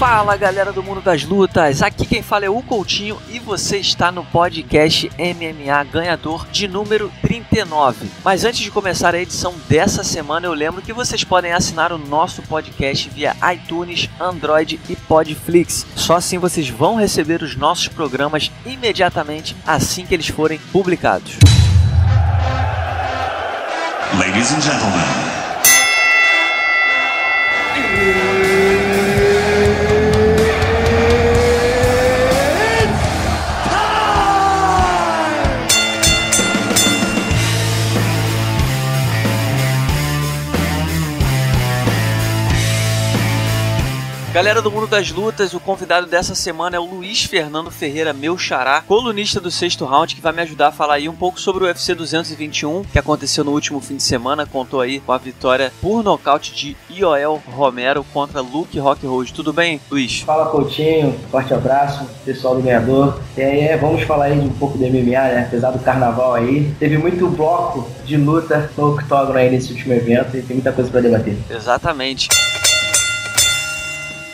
Fala galera do mundo das lutas, aqui quem fala é o Coutinho e você está no podcast MMA ganhador de número 39. Mas antes de começar a edição dessa semana, eu lembro que vocês podem assinar o nosso podcast via iTunes, Android e Podflix. Só assim vocês vão receber os nossos programas imediatamente assim que eles forem publicados. Ladies and gentlemen. Galera do mundo das lutas, o convidado dessa semana é o Luiz Fernando Ferreira, meu xará, colunista do Sexto Round, que vai me ajudar a falar aí um pouco sobre o UFC 221, que aconteceu no último fim de semana, contou aí com a vitória por nocaute de Yoel Romero contra Luke Rockhold. Tudo bem, Luiz? Fala, Coutinho, forte abraço, pessoal do ganhador. E aí, vamos falar aí de um pouco do MMA, né? Apesar do carnaval aí, teve muito bloco de luta no octógono aí nesse último evento e tem muita coisa pra debater. Exatamente.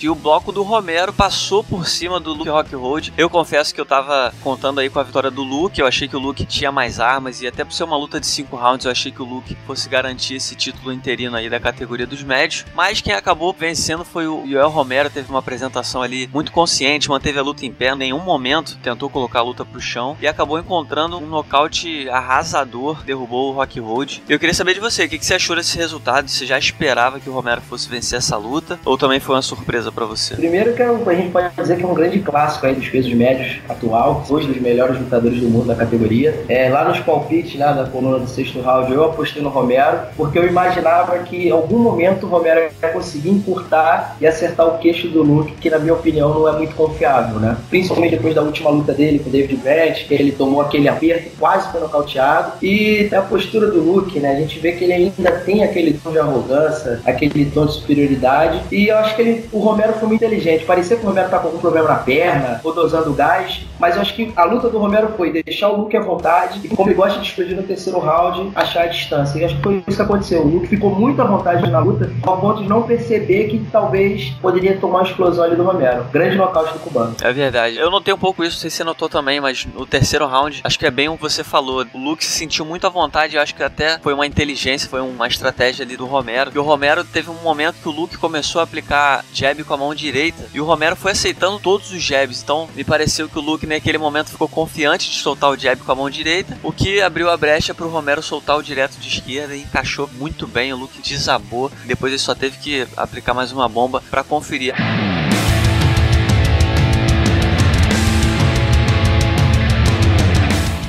E o bloco do Romero passou por cima do Luke Rockhold. Eu confesso que eu tava contando aí com a vitória do Luke. Eu achei que o Luke tinha mais armas e até por ser uma luta de 5 rounds, eu achei que o Luke fosse garantir esse título interino aí da categoria dos médios. Mas quem acabou vencendo foi o Yoel Romero. Teve uma apresentação ali muito consciente, manteve a luta em pé, em nenhum momento tentou colocar a luta pro chão e acabou encontrando um nocaute arrasador, derrubou o Rockhold. Eu queria saber de você, o que você achou desse resultado? Você já esperava que o Romero fosse vencer essa luta ou também foi uma surpresa pra você? Primeiro que a gente pode dizer que é um grande clássico aí dos pesos médios atual, dois dos melhores lutadores do mundo da categoria. Lá nos palpites, né, da coluna do Sexto Round, eu apostei no Romero, porque eu imaginava que em algum momento o Romero ia conseguir encurtar e acertar o queixo do Luke, que na minha opinião não é muito confiável, né? Principalmente depois da última luta dele com o David Brandt, que ele tomou aquele aperto e quase foi nocauteado. E a postura do Luke, né, a gente vê que ele ainda tem aquele tom de arrogância, aquele tom de superioridade, e eu acho que o Romero foi muito inteligente. Parecia que o Romero tá com algum problema na perna ou dosando gás, mas eu acho que a luta do Romero foi deixar o Luke à vontade e, como ele gosta de explodir no terceiro round, achar a distância. E acho que foi isso que aconteceu. O Luke ficou muito à vontade na luta, ao ponto de não perceber que talvez poderia tomar uma explosão ali do Romero. Grande nocaute do cubano. É verdade. Eu notei um pouco isso, não sei se você notou também, mas no terceiro round, acho que é bem o que você falou. O Luke se sentiu muito à vontade, eu acho que até foi uma inteligência, foi uma estratégia ali do Romero. E o Romero teve um momento que o Luke começou a aplicar jab com a mão direita e o Romero foi aceitando todos os jabs, então me pareceu que o Luke naquele momento ficou confiante de soltar o jab com a mão direita, o que abriu a brecha para o Romero soltar o direto de esquerda e encaixou muito bem. O Luke desabou, depois ele só teve que aplicar mais uma bomba para conferir.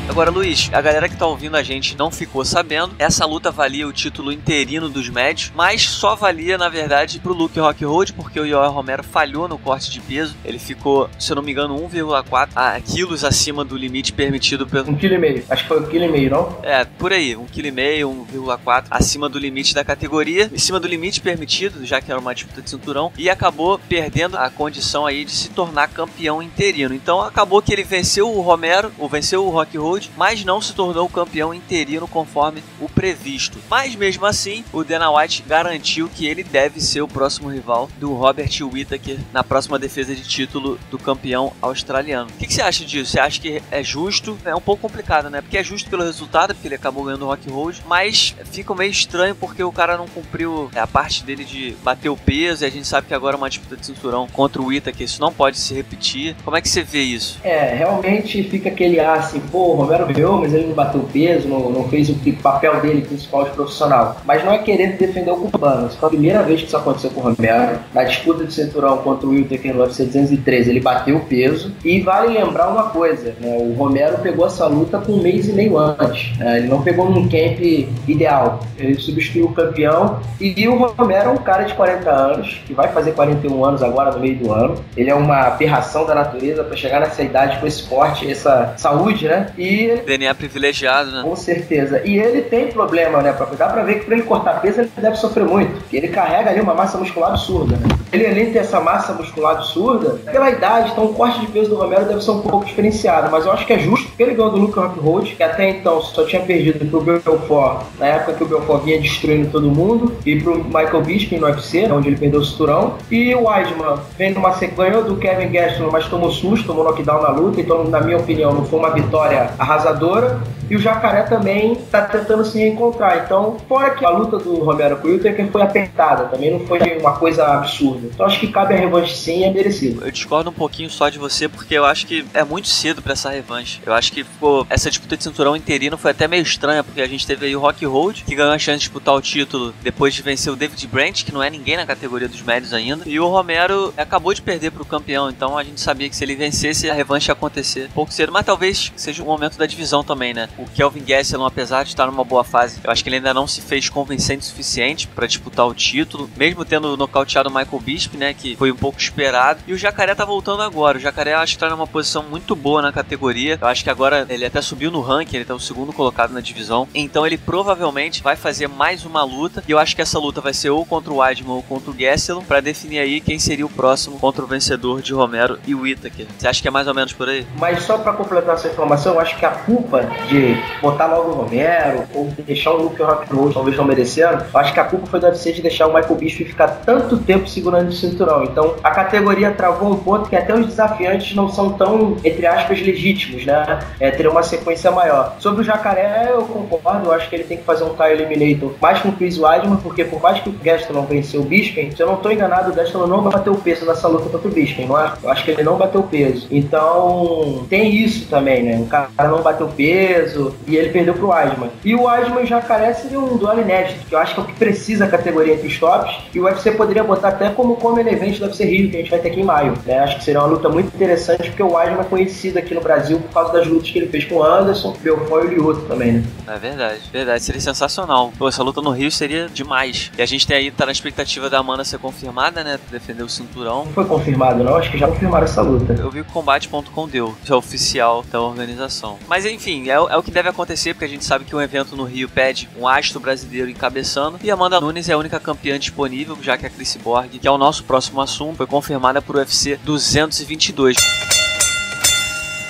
Agora, Luiz, a galera que tá ouvindo a gente não ficou sabendo, essa luta valia o título interino dos médios, mas só valia, na verdade, pro Luke Rockhold, porque o Yoel Romero falhou no corte de peso. Ele ficou, se eu não me engano, 1,4 quilos acima do limite permitido pelo... 1,5 kg. Acho que foi 1,5 kg, não? É, por aí, 1,5 kg, 1,4 acima do limite da categoria, em cima do limite permitido, já que era uma disputa de cinturão, e acabou perdendo a condição aí de se tornar campeão interino. Então acabou que ele venceu o Romero, ou venceu o Rockhold, mas não se tornou campeão interino conforme o previsto. Mas mesmo assim, o Dana White garantiu que ele deve ser o próximo rival do Robert Whittaker na próxima defesa de título do campeão australiano. O que você acha disso? Você acha que é justo? É um pouco complicado, né? Porque é justo pelo resultado, porque ele acabou ganhando o Rockhold, mas fica meio estranho porque o cara não cumpriu a parte dele de bater o peso, e a gente sabe que agora é uma disputa de cinturão contra o Whittaker, isso não pode se repetir. Como é que você vê isso? Realmente fica aquele assim, pô, o Romero ganhou, mas ele não bateu peso, não fez o papel dele principal de profissional. Mas não é querer defender o cubano. Isso foi a primeira vez que isso aconteceu com o Romero. Na disputa de cinturão contra o Whittaker no UFC 213, ele bateu o peso. E vale lembrar uma coisa, né? O Romero pegou essa luta com 1 mês e meio antes. Ele não pegou num camp ideal. Ele substituiu o campeão. E o Romero é um cara de 40 anos, que vai fazer 41 anos agora no meio do ano. Ele é uma aberração da natureza para chegar nessa idade com esse porte, essa saúde, né? E ele... DNA privilegiado, né? Com certeza. E ele tem problema, né? Dá pra ver que pra ele cortar peso ele deve sofrer muito. Porque ele carrega ali uma massa muscular absurda, né? Ele, além de ter essa massa muscular absurda, pela idade, então o corte de peso do Romero deve ser um pouco diferenciado. Mas eu acho que é justo, porque ele ganhou do Luke Rockhold, que até então só tinha perdido pro Belfort, na época que o Belfort vinha destruindo todo mundo, e pro Michael Bisping no UFC, onde ele perdeu o cinturão. E o Weidman vem numa sequência, ganhou do Kevin Gastelum, mas tomou susto, tomou knockdown na luta, então, na minha opinião, não foi uma vitória arrasadora. E o Jacaré também tá tentando se reencontrar. Então, fora que a luta do Romero com o Whittaker foi apertada, também não foi uma coisa absurda. Então, acho que cabe a revanche sim, é merecido. Eu discordo um pouquinho só de você, porque eu acho que é muito cedo pra essa revanche. Eu acho que essa disputa de cinturão interino foi até meio estranha, porque a gente teve aí o Rockhold, que ganhou a chance de disputar o título depois de vencer o David Brandt, que não é ninguém na categoria dos médios ainda. E o Romero acabou de perder pro campeão, então a gente sabia que se ele vencesse, a revanche ia acontecer um pouco cedo. Mas talvez seja o momento da divisão também, né? O Kelvin Gastelum, apesar de estar numa boa fase, eu acho que ele ainda não se fez convincente o suficiente pra disputar o título, mesmo tendo nocauteado o Michael Bisping, né, que foi um pouco esperado. E o Jacaré tá voltando agora. O Jacaré, eu acho que tá numa posição muito boa na categoria. Eu acho que agora ele até subiu no ranking, ele tá o segundo colocado na divisão. Então ele provavelmente vai fazer mais uma luta, e eu acho que essa luta vai ser ou contra o Weidman ou contra o Gastelum, pra definir aí quem seria o próximo contra o vencedor de Romero e o Whittaker. Você acha que é mais ou menos por aí? Mas só pra completar essa informação, eu acho que a culpa de botar logo o Romero ou deixar o Luke Rockhold talvez não merecendo, eu acho que a culpa foi do UFC de deixar o Michael Bisping ficar tanto tempo segurando o cinturão. Então a categoria travou um ponto que até os desafiantes não são tão, entre aspas, legítimos, né? Ter uma sequência maior. Sobre o Jacaré, eu concordo, eu acho que ele tem que fazer um tie eliminator mais com o Chris Weidman, porque por mais que o Gastelum venceu o Bisping, se eu não estou enganado, o Gastelum não bateu o peso nessa luta contra o Bisping, não é? Eu acho que ele não bateu o peso. Então tem isso também, né? O cara não bateu o peso e ele perdeu pro Weidman. E o Weidman e o Jacaré seria um duelo inédito, que eu acho que é o que precisa a categoria entre os tops, e o UFC poderia botar até como Common Event do UFC Rio, que a gente vai ter aqui em maio, né? Acho que seria uma luta muito interessante, porque o Weidman é conhecido aqui no Brasil por causa das lutas que ele fez com o Anderson, Belfort e o Lyoto também, né? É verdade, verdade, seria sensacional. Pô, essa luta no Rio seria demais. E a gente tem aí, tá na expectativa da Amanda ser confirmada, né? Defender o cinturão. Não foi confirmado não, acho que já confirmaram essa luta. Eu vi que o combate.com deu, que é oficial da organização. Mas enfim, é o que deve acontecer, porque a gente sabe que um evento no Rio pede um astro brasileiro encabeçando, e a Amanda Nunes é a única campeã disponível, já que a Cris Borg, que é o nosso próximo assunto, foi confirmada por UFC 222.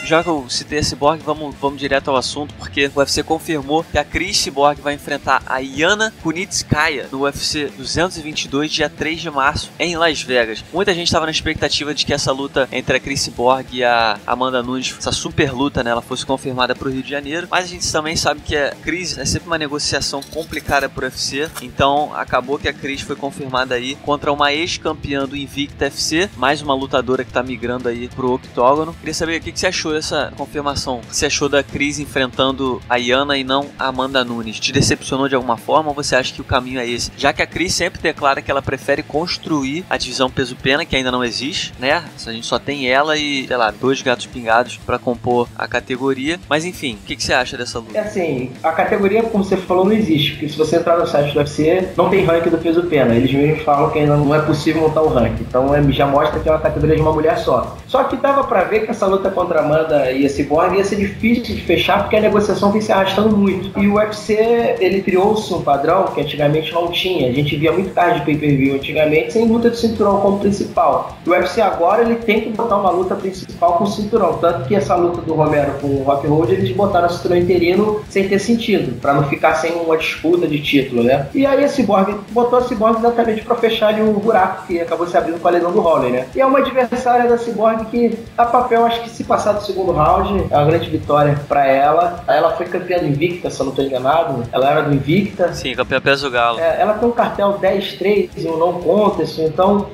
Já que eu citei a Cyborg, vamos direto ao assunto, porque o UFC confirmou que a Cris Cyborg vai enfrentar a Yana Kunitskaya no UFC 222, dia 3 de março, em Las Vegas. Muita gente estava na expectativa de que essa luta entre a Cris Cyborg e a Amanda Nunes, essa super luta, né, ela fosse confirmada para o Rio de Janeiro, mas a gente também sabe que a Cris é sempre uma negociação complicada para o UFC, então acabou que a Cris foi confirmada aí contra uma ex-campeã do Invicta FC, mais uma lutadora que está migrando aí pro octógono. Queria saber o que você achou dessa confirmação. O que você achou da Cris enfrentando a Yana e não a Amanda Nunes? Te decepcionou de alguma forma ou você acha que o caminho é esse? Já que a Cris sempre declara que ela prefere construir a divisão peso-pena, que ainda não existe, né? A gente só tem ela e, sei lá, 2 gatos pingados pra compor a categoria. Mas enfim, o que você acha dessa luta? É assim, a categoria, como você falou, não existe. Porque se você entrar no site do UFC, não tem ranking do peso-pena. Eles mesmos falam que ainda não é possível montar o ranking. Então já mostra que é uma categoria de uma mulher só. Só que dava pra ver que essa luta contra a Amanda e a Cyborg ia ser difícil de fechar, porque a negociação vem se arrastando muito. E o UFC, ele criou-se um padrão que antigamente não tinha. A gente via muito tarde de pay-per-view antigamente, sem luta de cinturão como principal. O UFC agora, ele tem que botar uma luta principal com o cinturão. Tanto que essa luta do Romero com o Rockhold, eles botaram o cinturão interino sem ter sentido, pra não ficar sem uma disputa de título, né? E aí a Cyborg botou a Cyborg exatamente pra fechar ali o buraco que acabou se abrindo com a lesão do Holloway, né? E é uma adversária da Cyborg que, a papel, acho que se passar do segundo round, é uma grande vitória pra ela. Ela foi campeã do Invicta, se eu não tô enganado. Ela era do Invicta. Sim, campeã peso galo. Ela tem um cartel 10-3 e um não contest, então,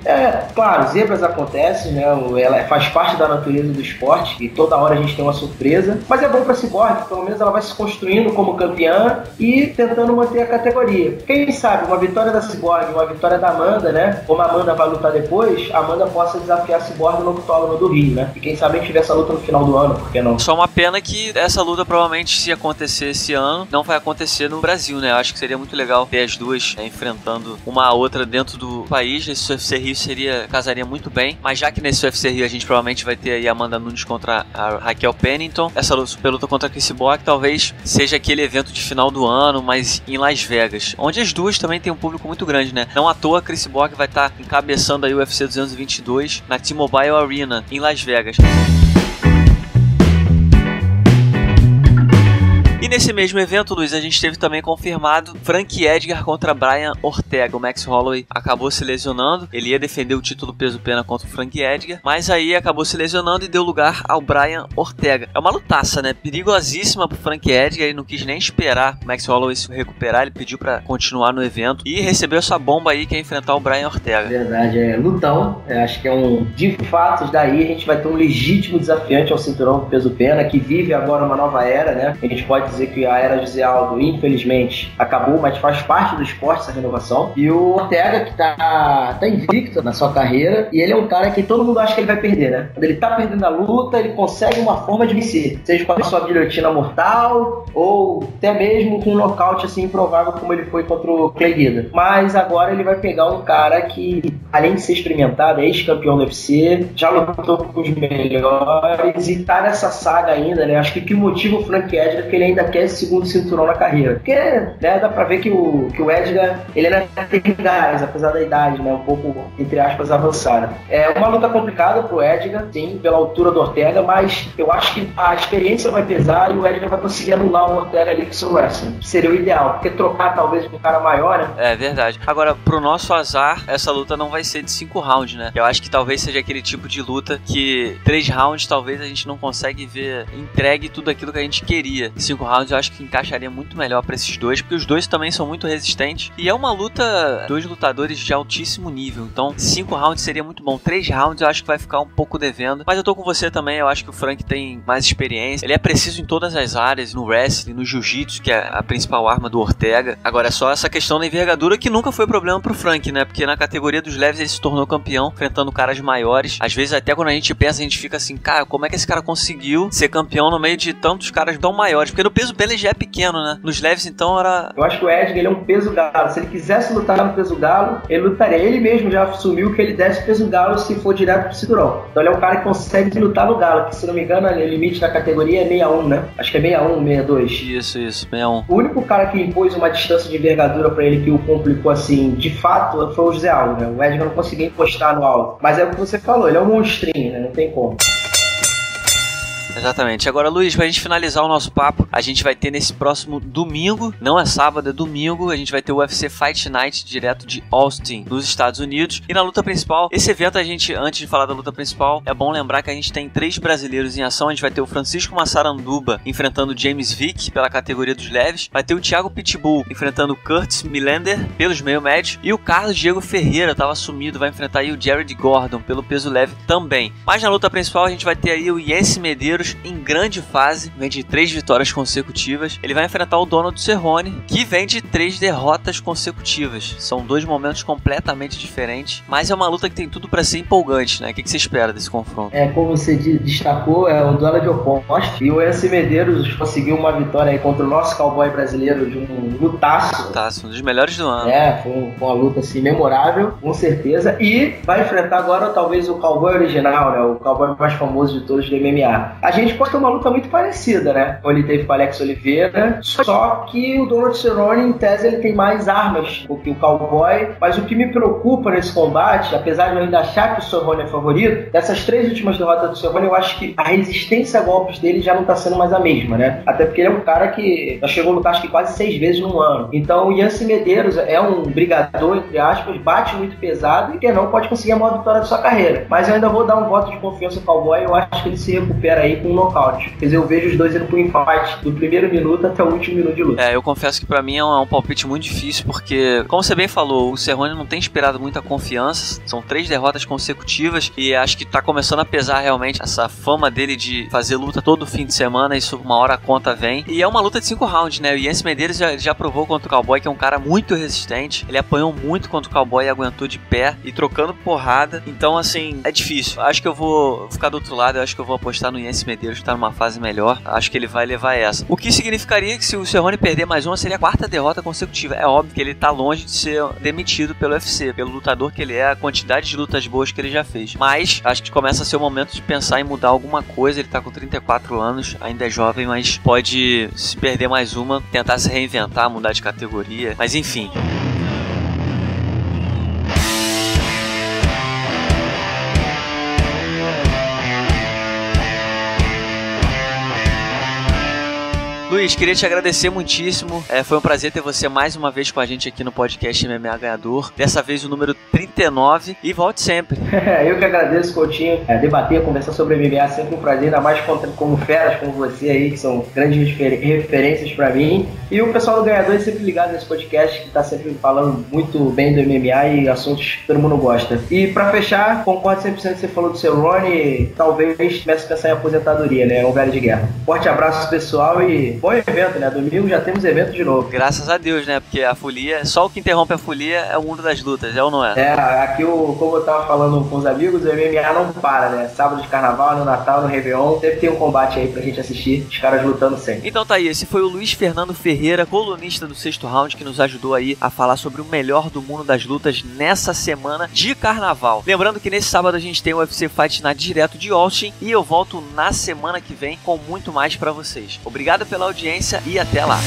claro, zebras acontecem, né? Ela faz parte da natureza do esporte e toda hora a gente tem uma surpresa. Mas é bom pra Cyborg, pelo menos ela vai se construindo como campeã e tentando manter a categoria. Quem sabe, uma vitória da Cyborg, uma vitória da Amanda, né? Como a Amanda vai lutar depois, a Amanda possa desafiar a Cyborg no octógono do Rio, né? E quem sabe a gente tiver essa luta no final do ano, por que não? Só uma pena que essa luta provavelmente, se acontecer esse ano, não vai acontecer no Brasil, né? Eu acho que seria muito legal ter as duas enfrentando uma a outra dentro do país. Nesse UFC Rio casaria muito bem, mas já que nesse UFC Rio a gente provavelmente vai ter aí a Amanda Nunes contra a Raquel Pennington, essa luta contra a Chris Bock talvez seja aquele evento de final do ano, mas em Las Vegas, onde as duas também tem um público muito grande, né? Não à toa a Chris Bock vai estar encabeçando aí o UFC 222 na T-Mobile Arena em Las Vegas. E nesse mesmo evento, Luiz, a gente teve também confirmado Frankie Edgar contra Brian Ortega. O Max Holloway acabou se lesionando, ele ia defender o título peso-pena contra o Frankie Edgar, mas aí acabou se lesionando e deu lugar ao Brian Ortega. É uma lutaça, né? Perigosíssima pro Frankie Edgar, ele não quis nem esperar o Max Holloway se recuperar, ele pediu pra continuar no evento e recebeu essa bomba aí que é enfrentar o Brian Ortega. Verdade, é lutão, acho que é de fato, daí a gente vai ter um legítimo desafiante ao cinturão peso-pena, que vive agora uma nova era, né? A gente pode dizer que a era José Aldo, infelizmente, acabou, mas faz parte do esporte essa renovação. E o Ortega, que tá invicto na sua carreira, e ele é um cara que todo mundo acha que ele vai perder, né? Quando ele tá perdendo a luta, ele consegue uma forma de vencer, seja com a sua guilhotina mortal, ou até mesmo com um nocaute assim improvável como ele foi contra o Clay Guida. Mas agora ele vai pegar um cara que, além de ser experimentado, é ex-campeão do UFC, já lutou com os melhores e tá nessa saga ainda, né? Acho que o que motiva o Frank Edgar é que ele ainda quer esse segundo cinturão na carreira. Porque, né, dá pra ver que o Edgar, ele ainda tem gás, apesar da idade, né, um pouco, entre aspas, avançada. É uma luta complicada pro Edgar, sim, pela altura do Ortega, mas eu acho que a experiência vai pesar e o Edgar vai conseguir anular o Ortega ali com o seu wrestling. Seria o ideal, porque trocar talvez com um cara maior, né? É verdade. Agora, pro nosso azar, essa luta não vai ser de 5 rounds, né? Eu acho que talvez seja aquele tipo de luta que 3 rounds talvez a gente não consegue ver entregue tudo aquilo que a gente queria. 5 rounds eu acho que encaixaria muito melhor pra esses dois, porque os dois também são muito resistentes e é uma luta, 2 lutadores de altíssimo nível, então 5 rounds seria muito bom. 3 rounds eu acho que vai ficar um pouco devendo, mas eu tô com você também, eu acho que o Frank tem mais experiência, ele é preciso em todas as áreas, no wrestling, no jiu-jitsu, que é a principal arma do Ortega. Agora é só essa questão da envergadura que nunca foi problema pro Frank, né, porque na categoria dos leves ele se tornou campeão, enfrentando caras maiores. Às vezes até quando a gente pensa, a gente fica assim, cara, como é que esse cara conseguiu ser campeão no meio de tantos caras tão maiores? Porque no peso pena ele já é pequeno, né? Nos leves, então, era... Eu acho que o Edgar, ele é um peso galo. Se ele quisesse lutar no peso galo, ele lutaria. Ele mesmo já assumiu que ele desce peso galo se for direto pro cinturão. Então ele é um cara que consegue lutar no galo, que se não me engano, o limite da categoria é 61, né? Acho que é 61, 62. Isso, 61. O único cara que impôs uma distância de envergadura pra ele que o complicou, assim, de fato, foi o José Aldo, né? O Edgar não conseguia encostar no Aldo. Mas é o que você falou, ele é um monstrinho, né? Não tem como. Exatamente. Agora, Luiz, pra gente finalizar o nosso papo, a gente vai ter nesse próximo domingo, não é sábado, é domingo, a gente vai ter o UFC Fight Night direto de Austin, nos Estados Unidos. E na luta principal, esse evento a gente, antes de falar da luta principal, é bom lembrar que a gente tem 3 brasileiros em ação. A gente vai ter o Francisco Massaranduba enfrentando o James Vick pela categoria dos leves, vai ter o Thiago Pitbull enfrentando o Curtis Millender pelos meio médios e o Carlos Diego Ferreira, tava sumido, vai enfrentar aí o Jared Gordon pelo peso leve também. Mas na luta principal a gente vai ter aí o Yency Medeiros em grande fase, vem de 3 vitórias consecutivas. Ele vai enfrentar o Donald Cerrone, que vem de 3 derrotas consecutivas. São 2 momentos completamente diferentes, mas é uma luta que tem tudo para ser empolgante, né? O que você espera desse confronto? Como você destacou, é um duelo de opostos, e o Yency Medeiros conseguiu uma vitória aí contra o nosso cowboy brasileiro de um lutaço. Um dos melhores do ano. Foi uma luta assim memorável, com certeza, e vai enfrentar agora talvez o cowboy original, né? O cowboy mais famoso de todos do MMA. A gente pode ter uma luta muito parecida, né? Ele teve com o Alex Oliveira, só que o Donald Cerrone, em tese, ele tem mais armas do que o Cowboy, mas o que me preocupa nesse combate, apesar de eu ainda achar que o Cerrone é favorito, dessas 3 últimas derrotas do Cerrone, eu acho que a resistência a golpes dele já não tá sendo mais a mesma, né? Até porque ele é um cara que já chegou a lutar acho que quase 6 vezes num ano. Então o Yency Medeiros é um brigador, entre aspas, bate muito pesado e que não pode conseguir a maior vitória da sua carreira. Mas eu ainda vou dar um voto de confiança ao Cowboy, eu acho que ele se recupera aí com um nocaute. Quer dizer, eu vejo os dois indo pro empate do primeiro minuto até o último minuto de luta. Eu confesso que pra mim é um palpite muito difícil, porque, como você bem falou, o Cerrone não tem esperado muita confiança, são 3 derrotas consecutivas e acho que tá começando a pesar realmente essa fama dele de fazer luta todo fim de semana, isso uma hora a conta vem. E é uma luta de 5 rounds, né? O Yency Medeiros já provou contra o Cowboy que é um cara muito resistente, ele apanhou muito contra o Cowboy e aguentou de pé e trocando porrada, então assim, é difícil. Acho que eu vou ficar do outro lado, eu acho que eu vou apostar no Yency Medeiros Medeiros tá numa fase melhor, acho que ele vai levar essa. O que significaria que se o Cerrone perder mais uma, seria a 4ª derrota consecutiva. É óbvio que ele tá longe de ser demitido pelo UFC, pelo lutador que ele é, a quantidade de lutas boas que ele já fez. Mas acho que começa a ser o momento de pensar em mudar alguma coisa. Ele tá com 34 anos, ainda é jovem, mas pode, se perder mais uma, tentar se reinventar, mudar de categoria. Mas enfim. Luiz, queria te agradecer muitíssimo. Foi um prazer ter você mais uma vez com a gente aqui no podcast MMA Ganhador. Dessa vez o número 39. E volte sempre. Eu que agradeço, Coutinho. Debater, conversar sobre MMA é sempre um prazer, ainda mais como feras como você aí, que são grandes referências pra mim. E o pessoal do Ganhador é sempre ligado nesse podcast, que tá sempre falando muito bem do MMA e assuntos que todo mundo gosta. E pra fechar, concordo 100% que você falou do Cerrone, talvez comece a pensar em aposentadoria, né? É um velho de guerra. Forte abraço, pessoal, e bom evento, né? Domingo já temos evento de novo. Graças a Deus, né? Porque a folia, só o que interrompe a folia é o mundo das lutas, é ou não é? Aqui, como eu tava falando com os amigos, o MMA não para, né? Sábado de carnaval, no Natal, no Réveillon, sempre tem um combate aí pra gente assistir, os caras lutando sempre. Então tá aí, esse foi o Luiz Fernando Ferreira, colunista do Sexto Round, que nos ajudou aí a falar sobre o melhor do mundo das lutas nessa semana de carnaval. Lembrando que nesse sábado a gente tem o UFC Fight Night direto de Austin e eu volto na semana que vem com muito mais pra vocês. Obrigado pela audiência e até lá.